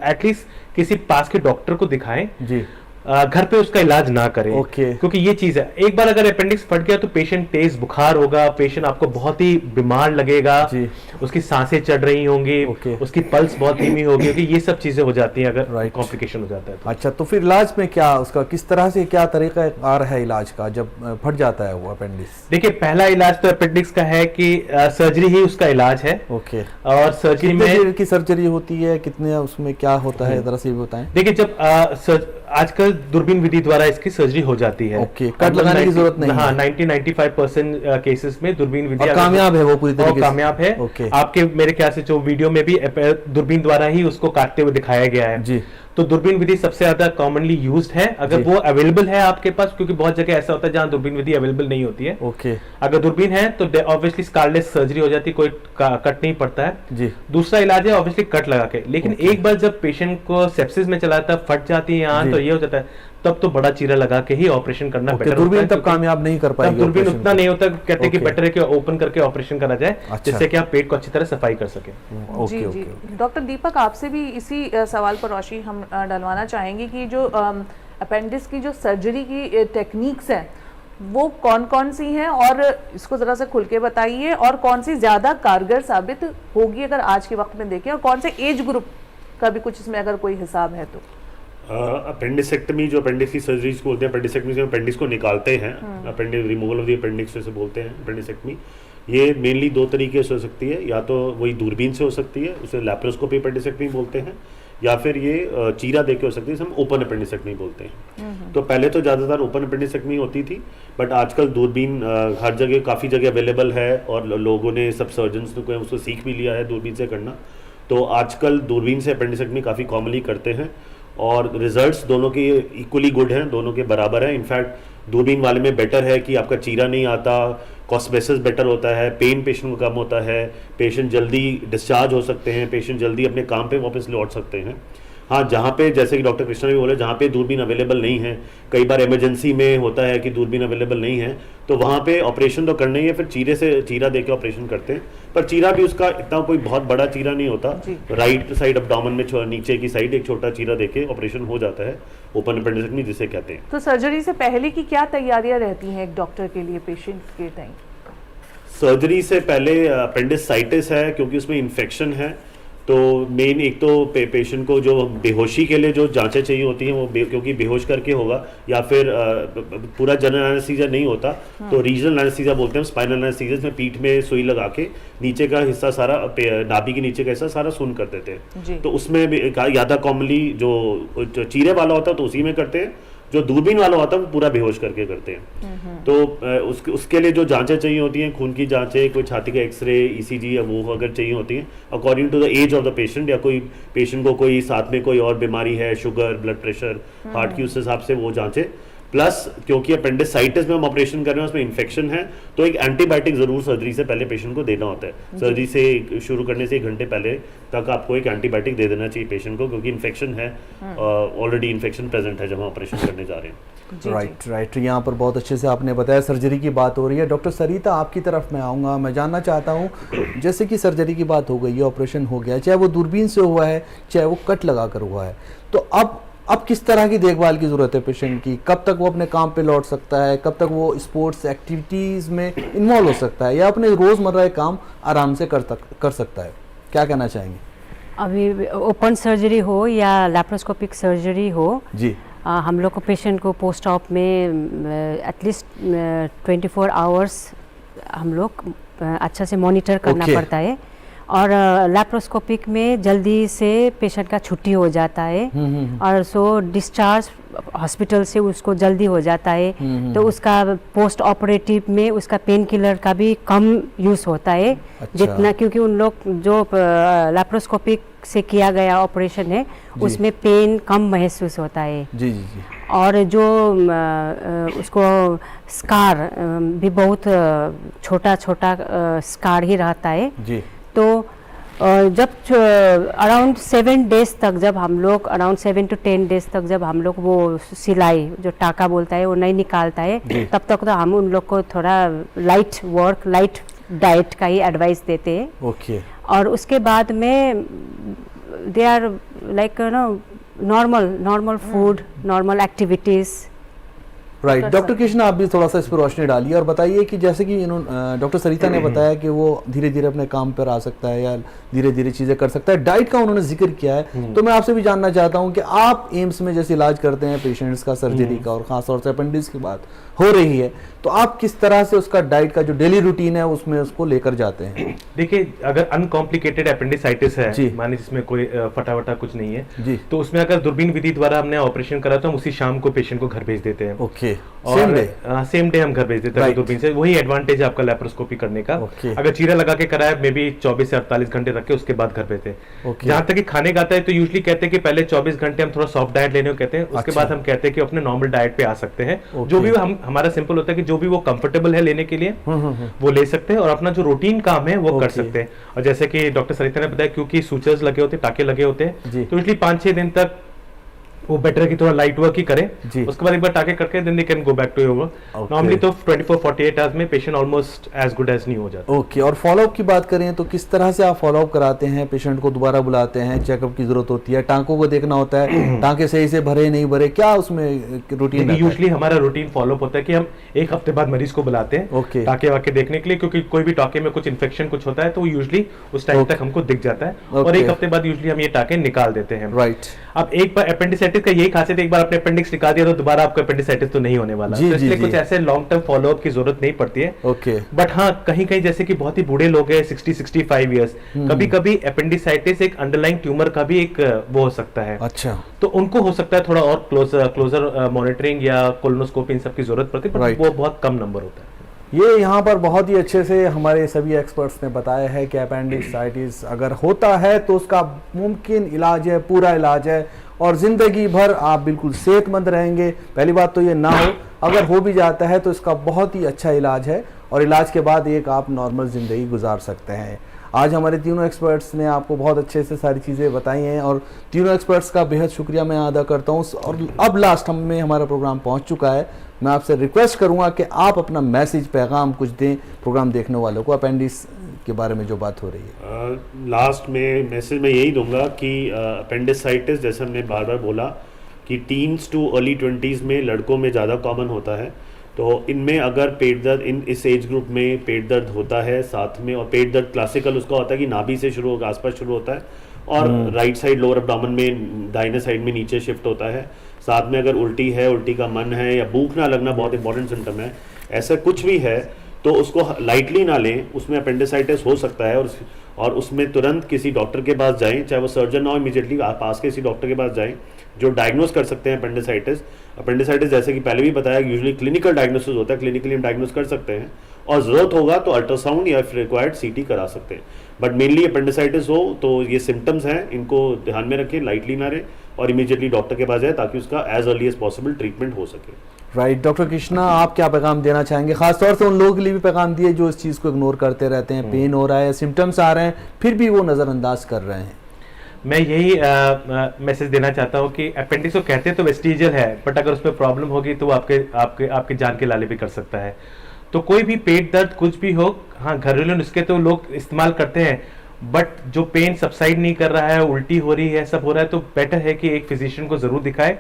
Speaker 5: एटलीस्ट किसी पास के डॉक्टर को दिखाएं,
Speaker 1: जी।
Speaker 5: घर पे उसका इलाज ना करें।
Speaker 1: ओके।
Speaker 5: क्योंकि ये चीज है, एक बार अगर अपेंडिक्स फट गया तो पेशेंट तेज बुखार होगा, पेशेंट आपको बहुत ही बीमार लगेगा,
Speaker 1: जी।
Speaker 5: उसकी सांसें चढ़ रही होंगी,
Speaker 1: ओके।
Speaker 5: उसकी पल्स बहुत धीमी होगी, क्योंकि ये सब चीजें हो जाती हैं अगर
Speaker 1: राइट।
Speaker 5: कॉम्प्लिकेशन हो जाता है तो।
Speaker 1: अच्छा, तो फिर इलाज में क्या उसका, किस तरह से क्या तरीका कार है इलाज का जब फट जाता है वो अपेंडिक्स?
Speaker 5: देखिए पहला इलाज तो अपेंडिक्स का है कि सर्जरी ही उसका इलाज है।
Speaker 1: ओके।
Speaker 5: और सर्जरी
Speaker 1: कितने
Speaker 5: में
Speaker 1: देर की सर्जरी होती है, कितने उसमें क्या होता है, जरा से भी बताएं।
Speaker 5: देखिए जब आजकल दूरबीन विधि द्वारा इसकी सर्जरी हो जाती है।
Speaker 1: ओके, कट लगाने की जरूरत नहीं
Speaker 5: हाँ,
Speaker 1: है।
Speaker 5: 90-95% केसेस में दूरबीन विधि
Speaker 1: और कामयाब है वो पूरी तरीके से?
Speaker 5: कामयाब है।
Speaker 1: ओके।
Speaker 5: आपके मेरे ख्याल से जो वीडियो में भी दूरबीन द्वारा ही उसको काटते हुए दिखाया गया है।
Speaker 1: जी।
Speaker 5: तो दूरबीन विधि सबसे ज्यादा कॉमनली यूज्ड है। अगर
Speaker 1: जी।
Speaker 5: वो अवेलेबल है आपके पास, क्योंकि बहुत जगह ऐसा होता है जहां दूरबीन विधि अवेलेबल नहीं होती है।
Speaker 1: ओके।
Speaker 5: अगर दूरबीन है तो ऑब्वियसली स्कारलेस सर्जरी हो जाती है, कोई कट नहीं पड़ता है।
Speaker 1: जी।
Speaker 5: दूसरा इलाज है ऑब्वियसली कट लगा के। लेकिन
Speaker 1: ओके।
Speaker 5: एक बार जब पेशेंट को सेप्सिस में चला जाता है, फट जाती है यहाँ,
Speaker 1: जी।
Speaker 5: तो ये हो जाता है, तब तो बड़ा चीरा लगा के ही ऑपरेशन करना
Speaker 1: ओके,
Speaker 5: बेटर होता
Speaker 1: दूरबीन
Speaker 5: है।
Speaker 1: तब
Speaker 5: क्योंकि
Speaker 1: कामयाब नहीं कर पाएगी
Speaker 5: दूरबीन
Speaker 1: ऑपरेशन
Speaker 5: उतना
Speaker 1: को।
Speaker 5: नहीं होता, कहते हैं कि
Speaker 1: ओके।
Speaker 5: बेटर है कि ओपन करके ऑपरेशन करा जाए,
Speaker 1: अच्छा।
Speaker 5: जिससे कि आप पेट को अच्छी तरह सफाई कर सके।
Speaker 1: ओके,
Speaker 2: जी
Speaker 1: ओके,
Speaker 2: जी।
Speaker 1: ओके।
Speaker 2: डॉक्टर दीपक, आपसे भी इसी सवाल पर रोशनी हम डलवाना चाहेंगे कि जो अपेंडिक्स की जो सर्जरी की टेक्निक्स हैं वो कौन कौन सी हैं, और इसको ज़रा सा खुल के बताइए, और कौन सी ज़्यादा कारगर साबित होगी अगर आज के वक्त में देखें, और कौन से एज ग्रुप का भी कुछ इसमें अगर कोई हिसाब है तो।
Speaker 4: अपेंडिसेक्टमी, जो अपेंडिक्स की सर्जरीज को बोलते हैं, अपेंडिसेक्टमी से अपेंडिक्स को निकालते हैं, appendix removal of the appendix जैसे बोलते हैं अपेंडिसेक्टमी। ये मेनली दो तरीके से हो सकती है, या तो वही दूरबीन से हो सकती है, उसे लैप्रोस्कोपी अपेंडिसेक्टमी बोलते हैं, या फिर ये चीरा देके हो सकती है, हम ओपन अपेंडिसेक्टमी बोलते हैं। तो पहले तो ज़्यादातर ओपन अपेंडिसेक्टमी होती थी, बट आजकल दूरबीन हर जगह काफ़ी जगह अवेलेबल है, और लोगों ने, सब सर्जन्स ने उसको सीख भी लिया है दूरबीन से करना। तो आजकल दूरबीन से अपेंडिसेक्टमी काफ़ी कॉमनली करते हैं, और रिजल्ट्स दोनों के इक्वली गुड हैं, दोनों के बराबर हैं। इनफैक्ट दूरबीन वाले में बेटर है कि आपका चीरा नहीं आता, कॉस्ट बेसिस बेटर होता है, पेन पेशेंट को कम होता है, पेशेंट जल्दी डिस्चार्ज हो सकते हैं, पेशेंट जल्दी अपने काम पे वापस लौट सकते हैं। हाँ, जहाँ पे जैसे कि डॉक्टर कृष्णा भी बोले, जहाँ पे दूरबीन अवेलेबल नहीं है, कई बार इमरजेंसी में होता है कि दूरबीन अवेलेबल नहीं है, तो वहाँ पे ऑपरेशन तो करना ही है, फिर चीरा दे के ऑपरेशन करते हैं। पर चीरा भी उसका इतना कोई बहुत बड़ा चीरा नहीं होता, राइट साइड अब्डोमेन में नीचे की साइड एक छोटा चीरा दे के ऑपरेशन हो जाता है, ओपन अपेंडिसेक्टमी जिसे कहते हैं।
Speaker 2: तो सर्जरी से पहले की क्या तैयारियां रहती हैं एक डॉक्टर के लिए पेशेंट के टाइम?
Speaker 4: सर्जरी से पहले अपेंडिसाइटिस है, क्योंकि उसमें इन्फेक्शन है, तो मेन एक तो पेशेंट को जो बेहोशी के लिए जो जांचें चाहिए होती हैं वो क्योंकि बेहोश करके होगा या फिर पूरा जनरल एनेस्थीसिया नहीं होता तो रीजनल एनेस्थीसिया बोलते हैं, स्पाइनल एनेस्थीसिया में पीठ में सुई लगा के नीचे का हिस्सा सारा नाभि के नीचे का हिस्सा सारा सुन कर देते हैं। तो उसमें भी ज़्यादा कॉमनली जो चीरे वाला होता है तो उसी में करते हैं, जो दूरबीन वाला होता है वो पूरा बेहोश करके करते हैं। तो उसके लिए जो जांचें चाहिए होती हैं, खून की जांचें, कोई छाती का एक्सरे, ईसीजी या वो अगर चाहिए होती हैं according to the age of the patient, या कोई पेशेंट को कोई साथ में कोई और बीमारी है, शुगर, ब्लड प्रेशर, हार्ट की, उस हिसाब से वो जांचें। प्लस क्योंकि अपेंडिसाइटिस में हम ऑपरेशन कर रहे हैं उसमें इन्फेक्शन है तो एक एंटीबायोटिक जरूर सर्जरी से पहले पेशेंट को देना होता है। सर्जरी से शुरू करने से 1 घंटे पहले तक आपको एक एंटीबायोटिक दे देना चाहिए पेशेंट को, क्योंकि इन्फेक्शन है, ऑलरेडी इन्फेक्शन प्रेजेंट है जब हम ऑपरेशन करने जा रहे हैं।
Speaker 1: राइट, यहाँ पर बहुत अच्छे से आपने बताया। सर्जरी की बात हो रही है, डॉक्टर सरिता आपकी तरफ मैं आऊँगा। मैं जानना चाहता हूँ, जैसे कि सर्जरी की बात हो गई है, ऑपरेशन हो गया, चाहे वो दूरबीन से हुआ है चाहे वो कट लगा कर हुआ है, तो अब किस तरह की देखभाल की ज़रूरत है पेशेंट की? कब तक वो अपने काम पे लौट सकता है, कब तक वो स्पोर्ट्स एक्टिविटीज़ में इन्वॉल्व हो सकता है, या अपने रोज़मर्रा के काम आराम से कर सकता है? क्या कहना चाहेंगे?
Speaker 6: अभी ओपन सर्जरी हो या लैप्रोस्कोपिक सर्जरी हो
Speaker 1: जी,
Speaker 6: हम लोग को पेशेंट को पोस्ट ऑप में एटलीस्ट 24 आवर्स हम लोग अच्छा से मॉनिटर करना पड़ता है। और लैप्रोस्कोपिक में जल्दी से पेशेंट का छुट्टी हो जाता है और सो डिस्चार्ज हॉस्पिटल से उसको जल्दी हो जाता है। तो उसका पोस्ट ऑपरेटिव में उसका पेन किलर का भी कम यूज़ होता है।
Speaker 1: अच्छा।
Speaker 6: जितना, क्योंकि उन लोग जो लैप्रोस्कोपिक से किया गया ऑपरेशन है उसमें पेन कम महसूस होता है।
Speaker 1: जी जी जी।
Speaker 6: और जो उसको स्कार भी बहुत छोटा छोटा स्कार ही रहता है
Speaker 1: जी।
Speaker 6: तो जब अराउंड 7 डेज तक, जब हम लोग अराउंड 7 to 10 डेज तक जब हम लोग वो सिलाई जो टाका बोलता है वो नहीं निकालता है, तब तक तो हम उन लोग को थोड़ा लाइट वर्क, लाइट डाइट का ही एडवाइस देते हैं।
Speaker 1: ओके।
Speaker 6: और उसके बाद में they are like normal food, normal activities.
Speaker 1: Right. Doctor Krishna, आप भी थोड़ा सा इस पर रोशनी डालिए और बताइए कि जैसे कि डॉक्टर सरिता ने बताया कि वो धीरे धीरे अपने काम पर आ सकता है या धीरे धीरे चीज़ें कर सकता है, डाइट का उन्होंने जिक्र किया है, तो मैं आपसे भी जानना चाहता हूँ कि आप एम्स में जैसे इलाज करते हैं पेशेंट्स का सर्जरी का और खासतौर से अपेंडिक्स की बात हो रही है, तो आप किस तरह से उसका डाइट का जो डेली रूटीन है उसमें उसको लेकर जाते हैं?
Speaker 5: देखिए, अगर अनकॉम्प्लिकेटेड अपेंडिसाइटिस है, माने जिसमें कोई फटाफटा कुछ नहीं है जी, तो उसमें अगर दूरबीन विधि द्वारा हमने ऑपरेशन करा तो हम उसी शाम को पेशेंट को घर भेज देते हैं।
Speaker 1: ओके।
Speaker 5: और सेम डे हम घर भेज देते हैं दूरबीन से। वही एडवांटेज है आपका लैप्रोस्कोपी करने का। अगर चीरा लगा के कराया मे बी 24 से 48 घंटे रख के उसके बाद घर भेजते हैं। जहां तक कि खाने का आता है तो यूजुअली कहते हैं कि पहले 24 घंटे हम थोड़ा सॉफ्ट डाइट लेने को कहते हैं, उसके बाद हम कहते हैं कि अपने नॉर्मल डाइट पे आ सकते हैं। जो भी हमारा सिंपल होता है कि जो भी वो कंफर्टेबल है लेने के लिए वो ले सकते हैं और अपना जो रूटीन काम है वो कर सकते हैं। और जैसे कि डॉक्टर सरिता ने बताया, क्योंकि सूचर्स लगे होते हैं, टाके लगे होते हैं, तो यूजुअली 5-6 दिन तक वो बेटर है कि थोड़ा लाइट वर्क ही करें। उसके बाद एक बार टाके करके then they can go back to your work. Normally तो 24-48 आवर्स में patient almost as good as new हो जाता है।
Speaker 1: ओके। और फॉलोअप की बात करें तो किस तरह से आप फॉलोअप कराते हैं? पेशेंट को दोबारा बुलाते हैं, चेकअप की जरूरत होती है, टांकों को देखना होता है, टांके सही से भरे नहीं भरे, क्या उसमें रूटीन?
Speaker 5: यूजुअली हमारा रूटीन फॉलोअप होता है कि हम 1 हफ्ते बाद मरीज को बुलाते हैं टाके वाके देखने के लिए, क्योंकि कोई भी टाके में कुछ इन्फेक्शन कुछ होता है तो यूजुअली उस टाइम तक हमको दिख जाता है और 1 हफ्ते बाद यूजुअली हम ये टाके निकाल देते हैं।
Speaker 1: राइट।
Speaker 5: अब एक बार अपेंडिसाइटिस का यही खासियत, एक बार आपने अपेंडिक्स निकाल दिया तो दोबारा आपको अपेंडिसाइटिस तो नहीं होने वाला, तो इसलिए कुछ ऐसे लॉन्ग टर्म फॉलोअप की जरूरत नहीं पड़ती है।
Speaker 1: ओके।
Speaker 5: बट हाँ, कहीं कहीं जैसे कि बहुत ही बूढ़े लोग हैं 60-65 ईयर्स, कभी कभी अपेंडिसाइटिस एक अंडरलाइंग ट्यूमर का भी एक वो हो सकता है।
Speaker 1: अच्छा।
Speaker 5: तो उनको हो सकता है थोड़ा और क्लोजर मॉनिटरिंग या कोलोनोस्कोपी इन सब की जरूरत पड़ती है, वो बहुत कम नंबर होता है।
Speaker 1: ये यहाँ पर बहुत ही अच्छे से हमारे सभी एक्सपर्ट्स ने बताया है कि अपेंडिसाइटिस अगर होता है तो उसका मुमकिन इलाज है, पूरा इलाज है और ज़िंदगी भर आप बिल्कुल सेहतमंद रहेंगे। पहली बात तो ये ना हो, अगर हो भी जाता है तो इसका बहुत ही अच्छा इलाज है और इलाज के बाद एक आप नॉर्मल ज़िंदगी गुजार सकते हैं। आज हमारे तीनों एक्सपर्ट्स ने आपको बहुत अच्छे से सारी चीज़ें बताई हैं और तीनों एक्सपर्ट्स का बेहद शुक्रिया मैं अदा करता हूँ। और अब लास्ट में हमारा प्रोग्राम पहुँच चुका है, मैं आपसे रिक्वेस्ट करूंगा कि आप अपना मैसेज, पैगाम कुछ दें प्रोग्राम देखने वालों को अपेंडिक्स के बारे में जो बात हो रही है।
Speaker 4: लास्ट में मैसेज मैं यही दूंगा कि अपेंडिसाइटिस, जैसे हमने बार बार बोला कि टीन्स टू अर्ली 20s में लड़कों में ज़्यादा कॉमन होता है, तो इनमें अगर पेट दर्द इस एज ग्रुप में पेट दर्द होता है साथ में, और पेट दर्द क्लासिकल उसका होता है कि नाभि से शुरू होकर आसपास शुरू होता है और राइट साइड लोअर एब्डोमेन में दाहिने साइड में नीचे शिफ्ट होता है। साथ में अगर उल्टी है, उल्टी का मन है या भूख ना लगना बहुत इंपॉर्टेंट सिम्टम है, ऐसा कुछ भी है तो उसको लाइटली ना लें, उसमें अपेंडिसाइटिस हो सकता है और उसमें तुरंत किसी डॉक्टर के पास जाएं, चाहे वो सर्जन ना हो, इमीडिएटली पास के किसी डॉक्टर के पास जाएं जो डायग्नोस कर सकते हैं अपेंडिसाइटिस। अपेंडिसाइटिस जैसे कि पहले भी बताया यूजुअली क्लिनिकल डायग्नोसिस होता है, क्लिनिकली हम डायग्नोस कर सकते हैं और ज़रूरत होगा तो अल्ट्रासाउंड या फिर रिक्वायर्ड सीटी करा सकते हैं। बट मेनली अपेंडिसाइटिस हो तो ये सिम्टम्स हैं, इनको ध्यान में रखें, लाइटली ना रहे और इमीडिएटली डॉक्टर के पास जाए ताकि उसका as early as possible treatment हो सके।
Speaker 1: राइट डॉक्टर कृष्णा, आप क्या पैगाम देना चाहेंगे, खासतौर से उन लोगों के लिए भी पैगाम दिए जो इस चीज़ को इग्नोर करते रहते हैं, पेन हो रहा है, सिम्टम्स आ रहे हैं, फिर भी वो नज़रअंदाज कर रहे हैं।
Speaker 5: मैं यही मैसेज देना चाहता हूँ कि अपेंडिक्स को कहते हैं तो वेस्टिजियल है, बट अगर उसमें प्रॉब्लम होगी तो वो आपके जान के लाले भी कर सकता है। तो कोई भी पेट दर्द कुछ भी हो, हाँ घरेलू नुस्खे तो लोग इस्तेमाल करते हैं, बट जो पेन सबसाइड नहीं कर रहा है, उल्टी हो रही है, सब हो रहा है, तो बेटर है कि एक फिजिशियन को जरूर दिखाए।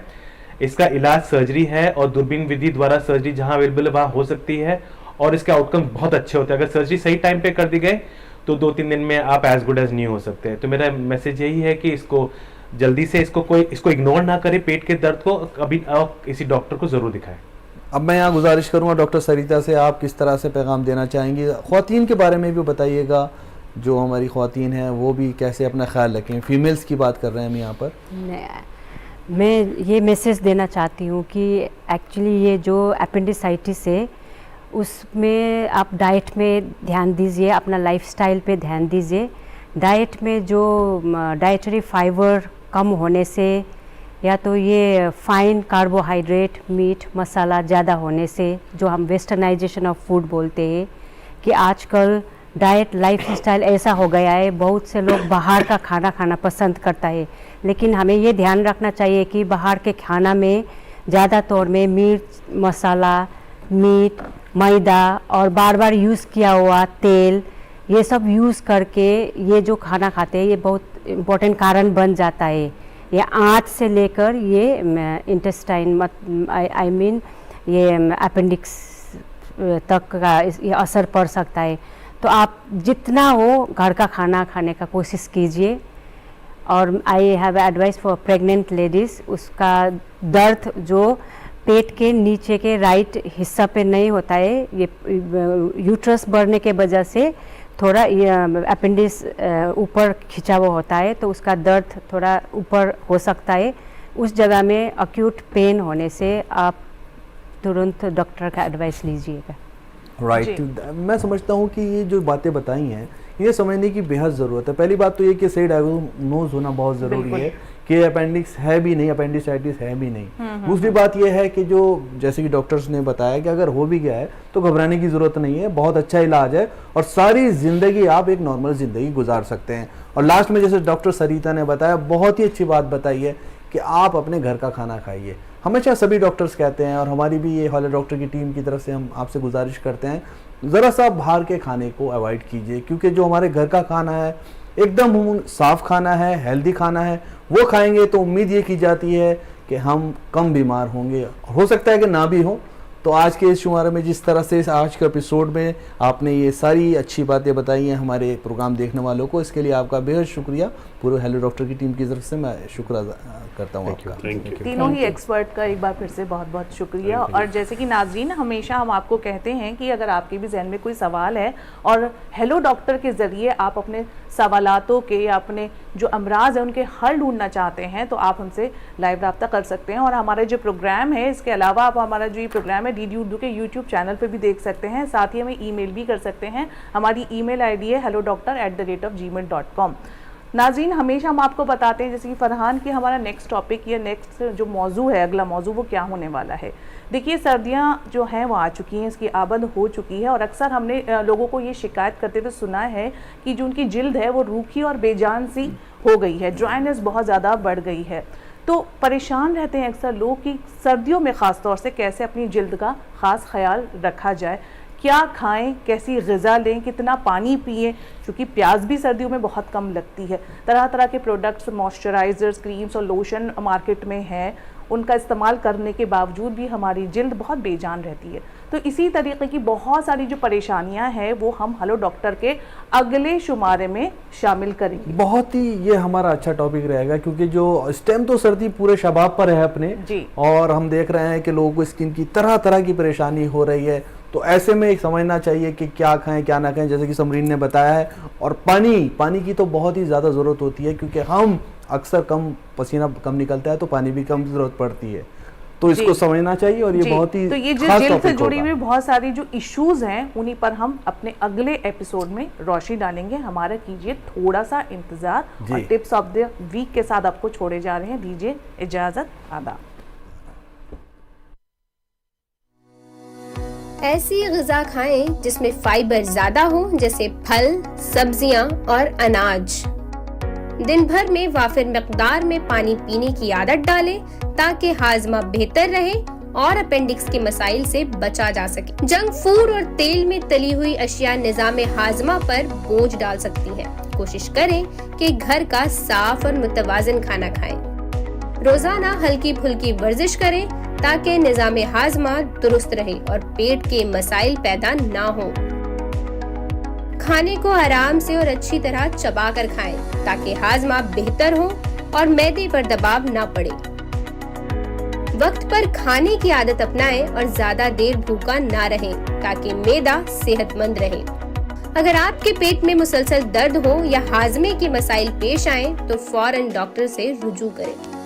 Speaker 5: इसका इलाज सर्जरी है और दूरबीन विधि द्वारा सर्जरी जहां अवेलेबल है वहां हो सकती है और इसके आउटकम बहुत अच्छे होते हैं। अगर सर्जरी सही टाइम पे कर दी गए तो 2-3 दिन में आप एज गुड एज न्यू हो सकते हैं। तो मेरा मैसेज यही है कि इसको जल्दी से इसको इग्नोर ना करे, पेट के दर्द को कभी किसी डॉक्टर को जरूर दिखाएं।
Speaker 1: अब मैं यहाँ गुजारिश करूँगा डॉक्टर सरिता से, आप किस तरह से पैगाम देना चाहेंगी, ख्वातीन के बारे में भी बताइएगा, जो हमारी ख्वातीन हैं वो भी कैसे अपना ख्याल रखें, फीमेल्स की बात कर रहे हैं हम यहाँ पर।
Speaker 6: मैं ये मैसेज देना चाहती हूँ कि एक्चुअली ये जो अपेंडिसाइटिस है उसमें आप डाइट में ध्यान दीजिए, अपना लाइफस्टाइल पे ध्यान दीजिए। डाइट में जो डाइटरी फाइबर कम होने से या तो ये फाइन कार्बोहाइड्रेट, मीट, मसाला ज़्यादा होने से, जो हम वेस्टर्नाइजेशन ऑफ फूड बोलते हैं कि आजकल डाइट लाइफस्टाइल ऐसा हो गया है, बहुत से लोग बाहर का खाना खाना पसंद करता है, लेकिन हमें ये ध्यान रखना चाहिए कि बाहर के खाना में ज़्यादा तौर में मिर्च, मसाला, मीट, मैदा और बार बार यूज़ किया हुआ तेल, ये सब यूज़ करके ये जो खाना खाते हैं ये बहुत इम्पोर्टेंट कारण बन जाता है। ये आंत से लेकर ये इंटेस्टाइन आई मीन ये अपेंडिक्स तक का ये असर पड़ सकता है। तो आप जितना हो घर का खाना खाने का कोशिश कीजिए। और I have advice for pregnant ladies, उसका दर्द जो पेट के नीचे के राइट हिस्सा पे नहीं होता है, ये यूट्रस बढ़ने के वजह से थोड़ा अपेंडिक्स ऊपर खिंचा हुआ होता है, तो उसका दर्द थोड़ा ऊपर हो सकता है। उस जगह में अक्यूट पेन होने से आप तुरंत डॉक्टर का एडवाइस लीजिएगा।
Speaker 1: राइट मैं समझता हूँ कि ये जो बातें बताई हैं ये समझने की बेहद ज़रूरत है। पहली बात तो ये कि सही डायग्नोज होना बहुत ज़रूरी है कि अपेंडिक्स है भी नहीं, अपेंडिसाइटिस है भी नहीं। दूसरी बात ये है कि जो जैसे कि डॉक्टर्स ने बताया कि अगर हो भी गया है तो घबराने की ज़रूरत नहीं है, बहुत अच्छा इलाज है और सारी ज़िंदगी आप एक नॉर्मल ज़िंदगी गुजार सकते हैं। और लास्ट में जैसे डॉक्टर सरिता ने बताया, बहुत ही अच्छी बात बताई है कि आप अपने घर का खाना खाइए। हमेशा सभी डॉक्टर्स कहते हैं और हमारी भी ये हॉलिडे डॉक्टर की टीम की तरफ से हम आपसे गुजारिश करते हैं, ज़रा सा बाहर के खाने को अवॉइड कीजिए, क्योंकि जो हमारे घर का खाना है एकदम साफ़ खाना है, हेल्दी खाना है, वो खाएंगे तो उम्मीद ये की जाती है कि हम कम बीमार होंगे। हो सकता है कि ना भी हो। तो आज के इस शुमारे में जिस तरह से आज के एपिसोड में आपने ये सारी अच्छी बातें बताई हैं हमारे प्रोग्राम देखने वालों को, इसके लिए आपका बेहद शुक्रिया। पूरे हेलो डॉक्टर की टीम की तरफ से मैं शुक्र अदा करता हूँ आपका।
Speaker 2: तीनों ही एक्सपर्ट का एक बार फिर से बहुत बहुत शुक्रिया। और जैसे कि नाज़रीन, हमेशा हम आपको कहते हैं कि अगर आपके भी जहन में कोई सवाल है और हेलो डॉक्टर के ज़रिए आप अपने सवालातों के या अपने जो अमराज है उनके हल ढूंढना चाहते हैं तो आप हमसे लाइव रब्ता कर सकते हैं। और हमारे जो प्रोग्राम है, इसके अलावा आप हमारा जो ये प्रोग्राम है डीडी उर्दू के यूट्यूब चैनल पे भी देख सकते हैं। साथ ही हमें ईमेल भी कर सकते हैं। हमारी ईमेल आईडी है hellodoctor@gmail.com। नाज़रीन, हमेशा हम आपको बताते हैं जैसे कि फरहान कि हमारा नेक्स्ट टॉपिक या नेक्स्ट जो मौजू है, अगला मौजू वो क्या होने वाला है। देखिए, सर्दियां जो हैं वो आ चुकी हैं, इसकी आबद हो चुकी है और अक्सर हमने लोगों को ये शिकायत करते हुए सुना है कि जो उनकी जिल्द है वो रूखी और बेजान सी हो गई है, ड्राइनेस बहुत ज़्यादा बढ़ गई है। तो परेशान रहते हैं अक्सर लोग कि सर्दियों में ख़ास तौर से कैसे अपनी जिल्द का ख़ास ख्याल रखा जाए, क्या खाएं, कैसी ग़िज़ा लें, कितना पानी पिएं, क्योंकि प्यास भी सर्दियों में बहुत कम लगती है। तरह तरह के प्रोडक्ट्स, मॉइस्चराइज़र्स, क्रीम्स और लोशन मार्केट में हैं, उनका इस्तेमाल करने के बावजूद भी हमारी जिल्द बहुत बेजान रहती है। तो इसी तरीके की बहुत सारी जो परेशानियां हैं वो हम हेलो डॉक्टर के अगले शुमारे में शामिल करेंगे।
Speaker 1: बहुत ही ये हमारा अच्छा टॉपिक रहेगा, क्योंकि जो इस टाइम तो सर्दी पूरे शबाब पर है अपने
Speaker 2: जी।
Speaker 1: और हम देख रहे हैं कि लोगों को स्किन की तरह तरह की परेशानी हो रही है। तो ऐसे में एक समझना चाहिए कि क्या खाएं क्या ना खाएं, जैसे कि समरीन ने बताया है। और पानी की तो बहुत ही ज़्यादा ज़रूरत होती है, क्योंकि हम अक्सर कम पसीना कम निकलता है तो पानी भी कम ज़रूरत पड़ती है। तो इसको समझना चाहिए और ये बहुत ही
Speaker 2: तो ये जो
Speaker 1: खास
Speaker 2: जिल्द से
Speaker 1: टॉपिक
Speaker 2: जुड़ी
Speaker 1: होगा।
Speaker 2: हुई बहुत सारी जो इश्यूज हैं उन्हीं पर हम अपने अगले एपिसोड में रोशनी डालेंगे। हमारा कीजिए थोड़ा सा इंतजार और टिप्स ऑफ द वीक के साथ आपको छोड़े जा रहे हैं। दीजिए इजाजत, आदाब।
Speaker 3: ऐसी ग़िज़ा खाएं जिसमें फाइबर ज्यादा हो, जैसे फल, सब्जियां और अनाज। दिन भर में वाफिर मिक़दार में पानी पीने की आदत डालें ताकि हाजमा बेहतर रहे और अपेंडिक्स के मसाइल से बचा जा सके। जंक फूड और तेल में तली हुई अशिया निज़ाम हाजमा पर बोझ डाल सकती है। कोशिश करें कि घर का साफ और मुतवाज़िन खाना खाएं। रोजाना हल्की फुल्की वर्जिश करें ताकि निज़ाम हाजमा दुरुस्त रहे और पेट के मसाइल पैदा ना हो। खाने को आराम से और अच्छी तरह चबा कर खाएं ताकि हाजमा बेहतर हो और मैदे पर दबाव ना पड़े। वक्त पर खाने की आदत अपनाएं और ज्यादा देर भूखा ना रहें ताकि मैदा सेहतमंद रहे। अगर आपके पेट में मुसलसल दर्द हो या हाजमे के मसाइल पेश आएं तो फौरन डॉक्टर से रुजू करें।